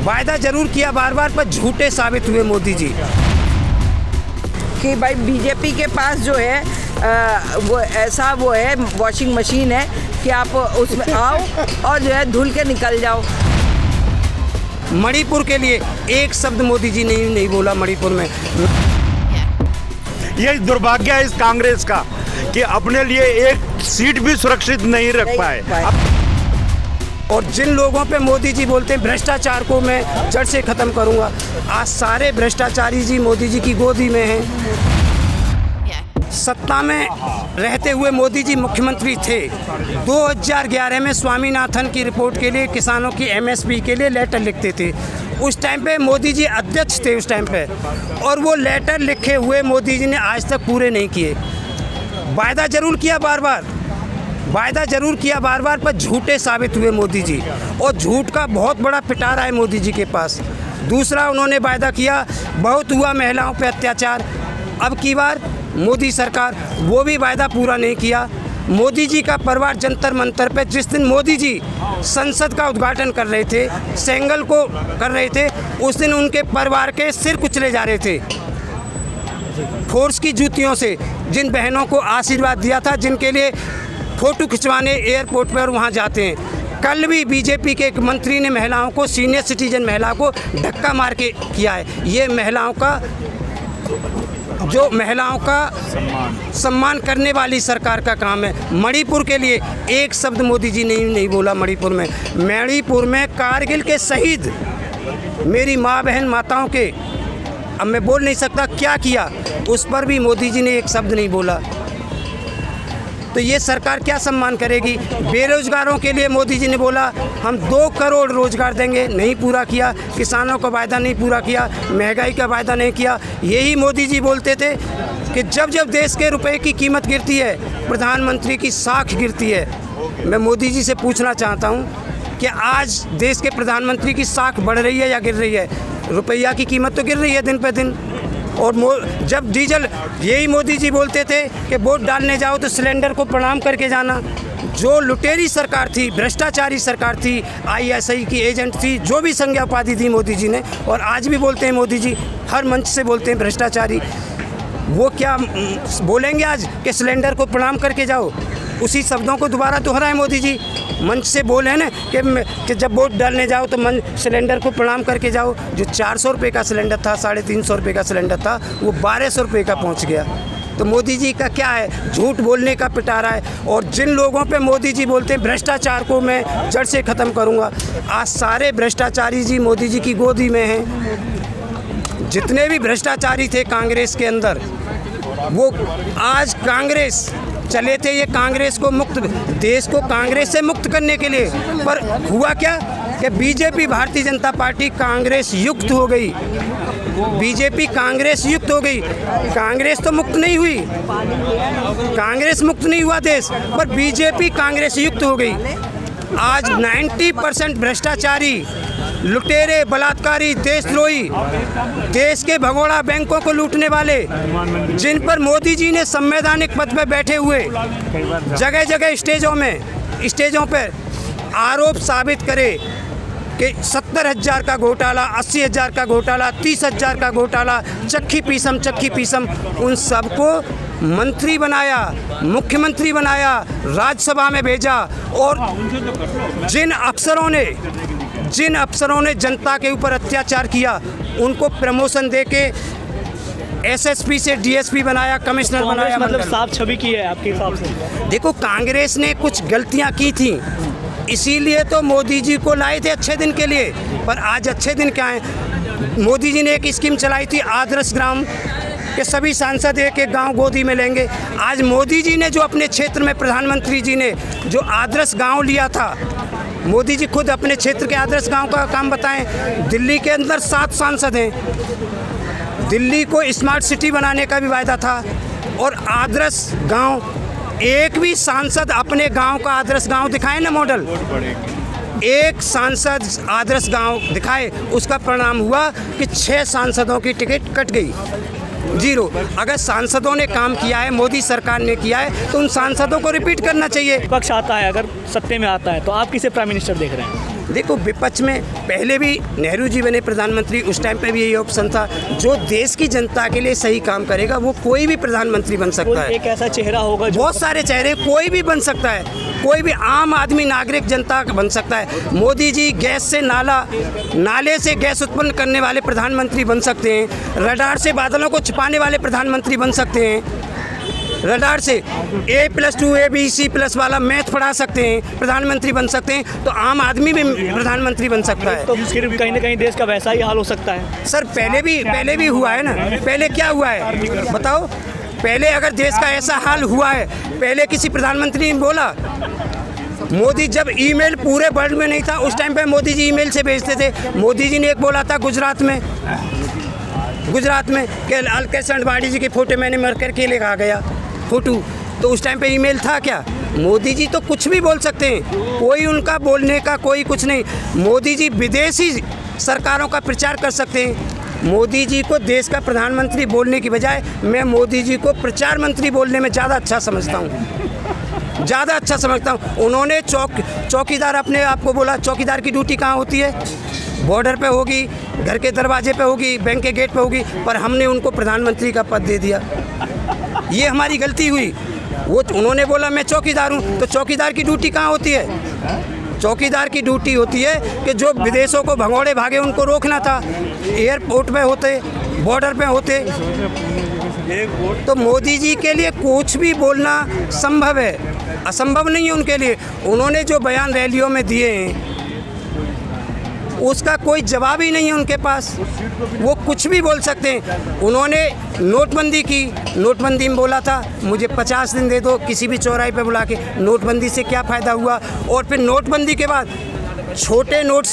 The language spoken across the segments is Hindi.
वायदा जरूर किया बार बार, पर झूठे साबित हुए मोदी जी। कि भाई बीजेपी के पास जो है वो ऐसा वो है वॉशिंग मशीन है कि आप उसमें आओ और जो है धुल के निकल जाओ। मणिपुर के लिए एक शब्द मोदी जी ने नहीं बोला मणिपुर में। ये दुर्भाग्य है इस कांग्रेस का कि अपने लिए एक सीट भी सुरक्षित नहीं रख पाए। और जिन लोगों पे मोदी जी बोलते हैं भ्रष्टाचार को मैं जड़ से खत्म करूंगा, आज सारे भ्रष्टाचारी जी मोदी जी की गोदी में हैं। सत्ता में रहते हुए मोदी जी मुख्यमंत्री थे। 2011 में स्वामीनाथन की रिपोर्ट के लिए किसानों की एमएसपी के लिए लेटर लिखते थे। उस टाइम पे मोदी जी अध्यक्ष थे उस टाइम पे, और वो लेटर लिखे हुए मोदी जी ने आज तक पूरे नहीं किए। वायदा जरूर किया बार बार, पर झूठे साबित हुए मोदी जी, और झूठ का बहुत बड़ा पिटारा है मोदी जी के पास। दूसरा, उन्होंने वायदा किया बहुत हुआ महिलाओं पे अत्याचार, अब की बार मोदी सरकार वो भी वायदा पूरा नहीं किया। मोदी जी का परिवार जंतर मंतर पे जिस दिन मोदी जी संसद का उद्घाटन कर रहे थे, सेंगल को कर रहे थे, उस दिन उनके परिवार के सिर कुचले जा रहे थे फोर्स की जूतियों से। जिन बहनों को आशीर्वाद दिया था, जिनके लिए फ़ोटो खिंचवाने एयरपोर्ट पर वहाँ जाते हैं, कल भी बीजेपी के एक मंत्री ने महिलाओं को, सीनियर सिटीजन महिला को धक्का मार के किया है। ये महिलाओं का सम्मान करने वाली सरकार का काम है। मणिपुर के लिए एक शब्द मोदी जी ने नहीं बोला। मणिपुर में कारगिल के शहीद मेरी माँ बहन माताओं के, अब मैं बोल नहीं सकता क्या किया, उस पर भी मोदी जी ने एक शब्द नहीं बोला। तो ये सरकार क्या सम्मान करेगी? बेरोजगारों के लिए मोदी जी ने बोला हम 2 करोड़ रोजगार देंगे, नहीं पूरा किया। किसानों का वायदा नहीं पूरा किया, महंगाई का वायदा नहीं किया। यही मोदी जी बोलते थे कि जब जब देश के रुपए की कीमत गिरती है, प्रधानमंत्री की साख गिरती है। मैं मोदी जी से पूछना चाहता हूँ कि आज देश के प्रधानमंत्री की साख बढ़ रही है या गिर रही है? रुपया की कीमत तो गिर रही है दिन पे दिन। और जब डीजल, यही मोदी जी बोलते थे कि वोट डालने जाओ तो सिलेंडर को प्रणाम करके जाना। जो लुटेरी सरकार थी, भ्रष्टाचारी सरकार थी, ISI की एजेंट थी, जो भी संज्ञा उपाधि दी मोदी जी ने, और आज भी बोलते हैं मोदी जी, हर मंच से बोलते हैं भ्रष्टाचारी। वो क्या बोलेंगे आज कि सिलेंडर को प्रणाम करके जाओ? उसी शब्दों को दोबारा दोहराए मोदी जी। मंच से बोले ना कि जब वोट डालने जाओ तो सिलेंडर को प्रणाम करके जाओ। जो 400 रुपये का सिलेंडर था, 350 रुपये का सिलेंडर था, वो 1200 रुपये का पहुंच गया। तो मोदी जी का क्या है? झूठ बोलने का पिटारा है। और जिन लोगों पे मोदी जी बोलते हैं भ्रष्टाचार को मैं जड़ से ख़त्म करूँगा, आज सारे भ्रष्टाचारी जी मोदी जी की गोदी में हैं। जितने भी भ्रष्टाचारी थे कांग्रेस के अंदर, वो आज कांग्रेस चले थे, ये कांग्रेस को मुक्त, देश को कांग्रेस से मुक्त करने के लिए। पर हुआ क्या कि बीजेपी, भारतीय जनता पार्टी कांग्रेस युक्त हो गई। बीजेपी कांग्रेस युक्त हो गई। कांग्रेस तो मुक्त नहीं हुई, कांग्रेस मुक्त नहीं हुआ देश, पर बीजेपी कांग्रेस युक्त हो गई। आज 90% भ्रष्टाचारी, लुटेरे, बलात्कारी, देशद्रोही, देश के भगोड़ा बैंकों को लूटने वाले, जिन पर मोदी जी ने संवैधानिक पद पर बैठे हुए जगह जगह स्टेजों पर आरोप साबित करे कि 70,000 का घोटाला, 80,000 का घोटाला, 30,000 का घोटाला, चक्की पीसम, उन सबको मंत्री बनाया, मुख्यमंत्री बनाया, राज्यसभा में भेजा। और जिन अफसरों ने जनता के ऊपर अत्याचार किया, उनको प्रमोशन देके SSP से DSP बनाया, कमिश्नर बनाया। मतलब साफ छवि की है आपके हिसाब से? देखो, कांग्रेस ने कुछ गलतियां की थी, इसीलिए तो मोदी जी को लाए थे अच्छे दिन के लिए। पर आज अच्छे दिन क्या हैं? मोदी जी ने एक स्कीम चलाई थी, आदर्श ग्राम के सभी सांसद एक गांव गोदी में लेंगे। आज मोदी जी ने जो अपने क्षेत्र में, प्रधानमंत्री जी ने जो आदर्श गांव लिया था, मोदी जी खुद अपने क्षेत्र के आदर्श गांव का काम बताएं। दिल्ली के अंदर 7 सांसद हैं। दिल्ली को स्मार्ट सिटी बनाने का भी वायदा था। और आदर्श गांव, एक भी सांसद अपने गांव का आदर्श गांव दिखाए ना मॉडल, एक सांसद आदर्श गांव दिखाए, उसका परिणाम हुआ कि 6 सांसदों की टिकट कट गई, 0। अगर सांसदों ने काम किया है, मोदी सरकार ने किया है, तो उन सांसदों को रिपीट करना चाहिए। पक्ष आता है, अगर सत्ते में आता है, तो आप किसे प्राइम मिनिस्टर देख रहे हैं? देखो, विपक्ष में पहले भी नेहरू जी बने प्रधानमंत्री, उस टाइम पे भी यही ऑप्शन था। जो देश की जनता के लिए सही काम करेगा वो कोई भी प्रधानमंत्री बन सकता है। एक ऐसा चेहरा होगा जो बहुत सारे चेहरे, कोई भी बन सकता है, कोई भी आम आदमी, नागरिक, जनता बन सकता है। मोदी जी गैस से नाले से गैस उत्पन्न करने वाले प्रधानमंत्री बन सकते हैं। रडार से बादलों को छिपाने वाले प्रधानमंत्री बन सकते हैं। रडार से A+2 ABC+ वाला मैथ पढ़ा सकते हैं, प्रधानमंत्री बन सकते हैं। तो आम आदमी भी प्रधानमंत्री बन सकता है। तो फिर कहीं ना कहीं देश का वैसा ही हाल हो सकता है। सर पहले भी हुआ है ना। पहले क्या हुआ है बताओ? पहले अगर देश का ऐसा हाल हुआ है, पहले किसी प्रधानमंत्री ने बोला? मोदी जब ईमेल पूरे वर्ल्ड में नहीं था, उस टाइम पे मोदी जी ईमेल से भेजते थे। मोदी जी ने एक बोला था गुजरात में कि अलकेश अडवाणी जी की फ़ोटो मैंने मर करके लेकर गया फ़ोटो। तो उस टाइम पे ईमेल था क्या? मोदी जी तो कुछ भी बोल सकते हैं, कोई उनका बोलने का कोई कुछ नहीं। मोदी जी विदेशी सरकारों का प्रचार कर सकते हैं। मोदी जी को देश का प्रधानमंत्री बोलने की बजाय मैं मोदी जी को प्रचार मंत्री बोलने में ज़्यादा अच्छा समझता हूँ। उन्होंने चौकीदार अपने आप को बोला। चौकीदार की ड्यूटी कहाँ होती है? बॉर्डर पे होगी, घर के दरवाजे पे होगी, बैंक के गेट पे होगी, पर हमने उनको प्रधानमंत्री का पद दे दिया। ये हमारी गलती हुई। उन्होंने बोला मैं चौकीदार हूँ, तो चौकीदार की ड्यूटी कहाँ होती है? चौकीदार की ड्यूटी होती है कि जो विदेशों को भगोड़े भागे उनको रोकना था। एयरपोर्ट पे होते, बॉर्डर पे होते। तो मोदी जी के लिए कुछ भी बोलना संभव है, असंभव नहीं है उनके लिए। उन्होंने जो बयान रैलियों में दिए हैं उसका कोई जवाब ही नहीं है उनके पास। वो कुछ भी बोल सकते हैं। उन्होंने नोटबंदी की, नोटबंदी में बोला था मुझे 50 दिन दे दो, किसी भी चौराहे पे बुला के। नोटबंदी से क्या फ़ायदा हुआ? और फिर नोटबंदी के बाद छोटे नोट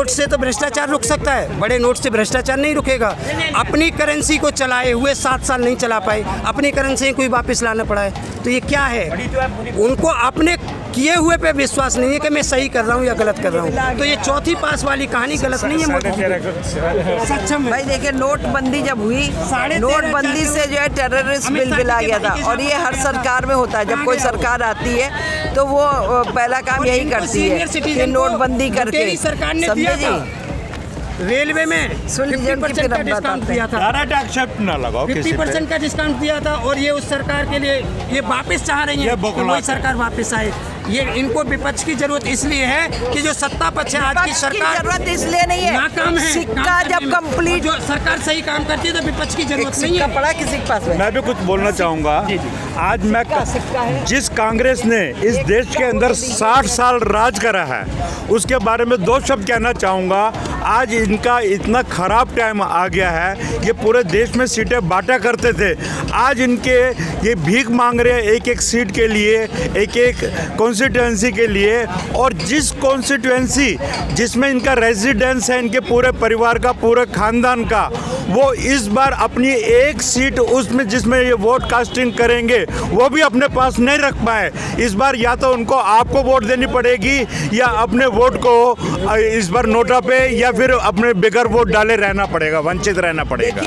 से तो भ्रष्टाचार रुक सकता है, बड़े नोट से भ्रष्टाचार नहीं रुकेगा। अपनी करेंसी को चलाए हुए 7 साल नहीं चला पाए, अपनी करेंसी को वापस लाना पड़ा है। तो ये क्या है? उनको अपने किए हुए पे विश्वास नहीं है कि मैं सही कर रहा हूँ या गलत कर रहा हूँ। तो ये चौथी पास वाली कहानी गलत नहीं है मोदी जी। सक्षम भाई देखिए, नोटबंदी जब हुई, नोटबंदी से जो है टेररिस्ट बिल आ गया था। और ये हर सरकार में होता है। जब कोई सरकार आती है तो वो पहला काम यही करती है कि नोटबंदी करके, समझे जी। रेलवे में 50% का डिस्काउंट दिया था। 50% का डिस्काउंट दिया था। और ये उस सरकार के लिए ये वापस चाह रही है कि वही सरकार वापस आए। ये इनको विपक्ष की जरूरत इसलिए है कि जो सत्ता पक्ष है आज की सरकार, जरूरत इसलिए नहीं है, नाकाम है। सिक्का जब कंप्लीट, जो सरकार सही काम करती है तो विपक्ष की जरूरत नहीं है। पड़ा किसी के पास में। मैं भी कुछ बोलना चाहूँगा। आज मैं जिस कांग्रेस ने इस देश के अंदर 60 साल राज करा है उसके बारे में 2 शब्द कहना चाहूँगा। आज इनका इतना खराब टाइम आ गया है। ये पूरे देश में सीटें बांटा करते थे, आज इनके ये भीख मांग रहे हैं एक सीट के लिए, एक कॉन्स्टिट्यूएंसी के लिए। और जिस कॉन्स्टिट्यूएंसी जिसमें इनका रेजिडेंस है, इनके पूरे परिवार का, पूरे खानदान का, वो इस बार अपनी एक सीट उसमें जिसमें ये वोट कास्टिंग करेंगे वो भी अपने पास नहीं रख पाए। इस बार या तो उनको आपको वोट देनी पड़ेगी या अपने वोट को इस बार नोटा पे या फिर अपने बगैर वोट डाले रहना पड़ेगा, वंचित रहना पड़ेगा।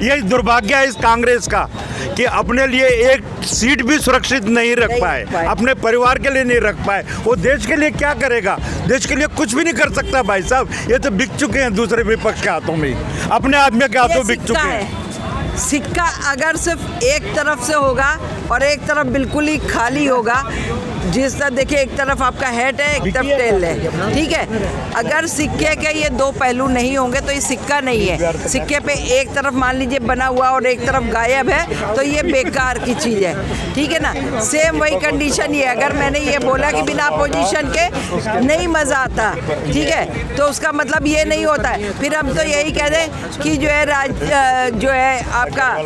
ये दुर्भाग्य है इस कांग्रेस का कि अपने लिए एक सीट भी सुरक्षित नहीं रख पाए, अपने परिवार के लिए नहीं रख पाए। वो देश के लिए क्या करेगा? देश के लिए कुछ भी नहीं कर सकता भाई साहब। ये तो बिक चुके हैं दूसरे विपक्ष के हाथों में, अपने आदमी के हाथों बिक चुके हैं। सिक्का अगर सिर्फ एक तरफ से होगा और एक तरफ बिल्कुल ही खाली होगा, जिस तरह देखिए एक तरफ आपका हेड है, एक तरफ टेल है, ठीक है। अगर सिक्के के ये 2 पहलू नहीं होंगे तो ये सिक्का नहीं है। सिक्के पे एक तरफ मान लीजिए बना हुआ और एक तरफ गायब है तो ये बेकार की चीज़ है, ठीक है ना। सेम वही कंडीशन ये, अगर मैंने ये बोला कि बिना अपोजिशन के नहीं मज़ा आता, ठीक है, तो उसका मतलब ये नहीं होता है। फिर हम तो यही कह दें कि जो है आपका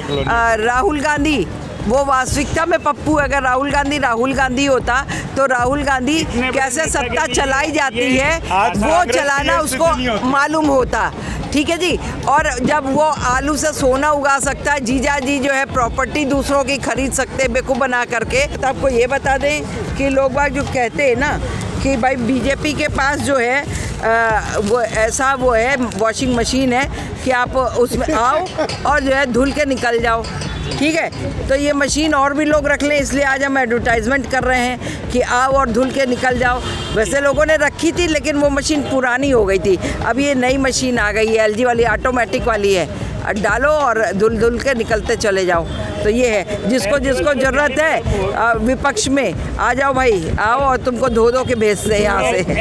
राहुल गांधी, वो वास्तविकता में पप्पू, अगर राहुल गांधी होता तो राहुल गांधी कैसे सत्ता चलाई जाती है वो चलाना उसको मालूम होता, ठीक है जी। और जब वो आलू से सोना उगा सकता है, जीजा जी जो है प्रॉपर्टी दूसरों की खरीद सकते हैं बेवकूफ़ बना करके। तो आपको ये बता दें कि लोग बाग जो कहते हैं ना कि भाई बीजेपी के पास जो है वो ऐसा वॉशिंग मशीन है कि आप उसमें आओ और जो है धुल के निकल जाओ, ठीक है। तो ये मशीन और भी लोग रख लें, इसलिए आज हम एडवर्टाइजमेंट कर रहे हैं कि आओ और धुल के निकल जाओ। वैसे लोगों ने रखी थी, लेकिन वो मशीन पुरानी हो गई थी। अब ये नई मशीन आ गई है, LG वाली, ऑटोमेटिक वाली है। डालो और धुल धुल के निकलते चले जाओ। तो ये है, जिसको जिसको ज़रूरत है विपक्ष में आ जाओ भाई, आओ और तुमको धो धो के भेजते हैं यहाँ से।